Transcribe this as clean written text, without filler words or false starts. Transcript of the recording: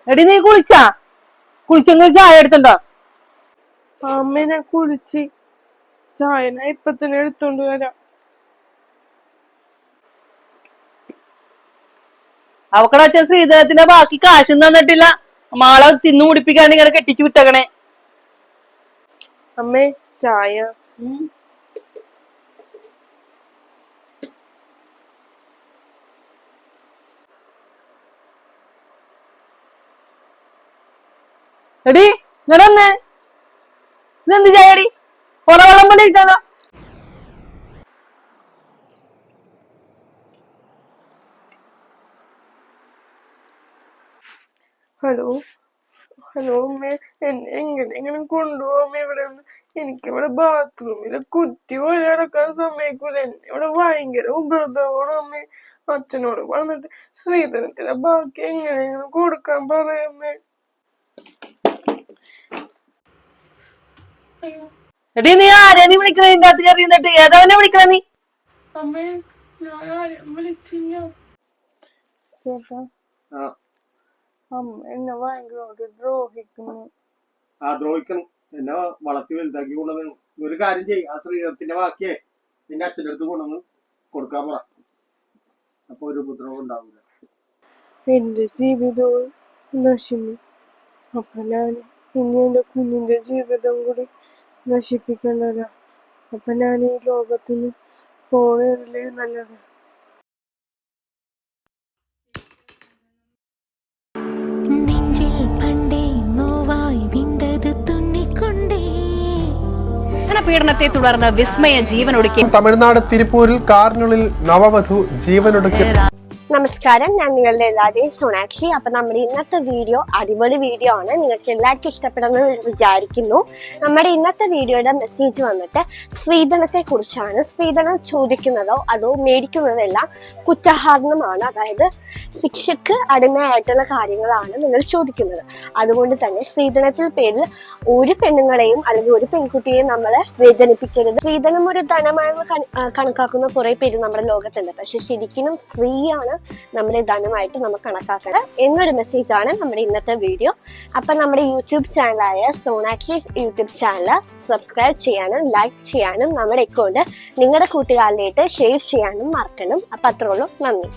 എടി നീ കുളിച്ചെങ്കിൽ ചായ എടുത്തുണ്ടോ? അമ്മ ഞാൻ കുളിച്ച് ചായ ഇപ്പൊ തന്നെ എടുത്തോണ്ട് വരാം. അവക്കടെ അച്ഛൻ ശ്രീധരത്തിന്റെ ബാക്കി കാശും തന്നിട്ടില്ല. മാളെ തിന്നു കുടിപ്പിക്കാണ്ട് ഇങ്ങനെ കെട്ടിച്ചു വിട്ടേക്കണേ. അമ്മേ ചായ. എടി ഇങ്ങനെ വന്ന് ഇതെന്ത് ചായടി? പൊറവെള്ളം പോലെ ഇരിക്കാലോ. ഹലോ ഹലോ അമ്മേ, എന്നെ എങ്ങനെ കൊണ്ടുപോകാം ഇവിടെ നിന്ന്? എനിക്കിവിടെ ബാത്റൂമില് കുറ്റി പോലെ നടക്കാൻ സമ്മതിക്കൂല. എന്നെ ഇവിടെ ഭയങ്കര ഉപദ്രവമാണ് അമ്മേ. അച്ഛനോട് പറഞ്ഞിട്ട് ശ്രീധരത്തിന്റെ ബാക്കി എങ്ങനെയെങ്കിലും കൊടുക്കാൻ പറയാമേ. എടി നീ ആരെയാ നീ വിളിക്കണേ? ഇതിന്റെ അകത്ത് കയറിയിട്ട് ഏതാവനെ വിളിക്കണ നീ? അമ്മേ ഞാൻ ആരെയും വിളിച്ചില്ല ചേട്ടാ. അമ്മ എന്നെ ഭയങ്കര ദ്രോഹിക്കുന്നു. ദ്രോഹിക്കണം. എന്നെ വളർത്തി വലുതാക്കി കൊണ്ടുവന്ന് ഒരു കാര്യം ചെയ്യും. ആ ശ്രീധരത്തിന്റെ ബാക്കിയെ നിന്റെ അച്ഛൻ്റെ അടുത്ത് കൊണ്ടുവന്ന് കൊടുക്കാൻ പറ. അപ്പൊ ഒരു ഉപദ്രവം ഉണ്ടാവില്ല. എന്റെ ജീവിതവും നശിച്ചു. അപ്പൊ ഞാൻ ഇനി എന്റെ കുഞ്ഞിന്റെ ജീവിതം കൂടി നശിപ്പിക്കണ്ടല്ലോ. അപ്പൊ ഞാൻ ഈ ലോകത്തിന് പോണല്ലേ നല്ലത്. പീഡനത്തെ തുടർന്ന് വിസ്മയ ജീവനൊടുക്കി. തമിഴ്നാട് തിരുപ്പൂരിൽ കാറിനുള്ളിൽ നവവധു ജീവനൊടുക്കി. നമസ്കാരം, ഞാൻ നിങ്ങളുടെ എല്ലാവരെയും സോണാക്ഷി. അപ്പൊ നമ്മുടെ ഇന്നത്തെ വീഡിയോ അടിപൊളി വീഡിയോ ആണ്. നിങ്ങൾക്ക് എല്ലാവർക്കും ഇഷ്ടപ്പെടുമെന്ന് വിചാരിക്കുന്നു. നമ്മുടെ ഇന്നത്തെ വീഡിയോയുടെ മെസ്സേജ് വന്നിട്ട് സ്ത്രീധനത്തെ കുറിച്ചാണ്. സ്ത്രീധനം ചോദിക്കുന്നതോ അതോ മേടിക്കുന്നതോ എല്ലാം കുറ്റഹാർണമാണ്. അതായത് ശിക്ഷക്ക് അടിമയായിട്ടുള്ള കാര്യങ്ങളാണ് നിങ്ങൾ ചോദിക്കുന്നത്. അതുകൊണ്ട് തന്നെ സ്ത്രീധനത്തിൽ പേരിൽ ഒരു പെണ്ണുങ്ങളെയും അല്ലെങ്കിൽ ഒരു പെൺകുട്ടിയെയും നമ്മളെ വേദനിപ്പിക്കരുത്. സ്ത്രീധനം ഒരു ധനമായി കണക്കാക്കുന്ന കുറെ പേര് നമ്മുടെ ലോകത്തുണ്ട്. പക്ഷെ ശരിക്കും സ്ത്രീയാണ് നമ്മുടെ ധനമായിട്ട് നമ്മൾ കണക്കാക്കണം എന്നൊരു മെസ്സേജ് ആണ് നമ്മുടെ ഇന്നത്തെ വീഡിയോ. അപ്പൊ നമ്മുടെ യൂട്യൂബ് ചാനലായ സോണാക്ഷി യൂട്യൂബ് ചാനൽ സബ്സ്ക്രൈബ് ചെയ്യാനും ലൈക്ക് ചെയ്യാനും നമ്മുടെ അക്കൗണ്ട് നിങ്ങളുടെ കൂട്ടുകാരിലേക്ക് ഷെയർ ചെയ്യാനും മറക്കണം. അപ്പൊ അത്രേ ഉള്ളൂ. നന്ദി.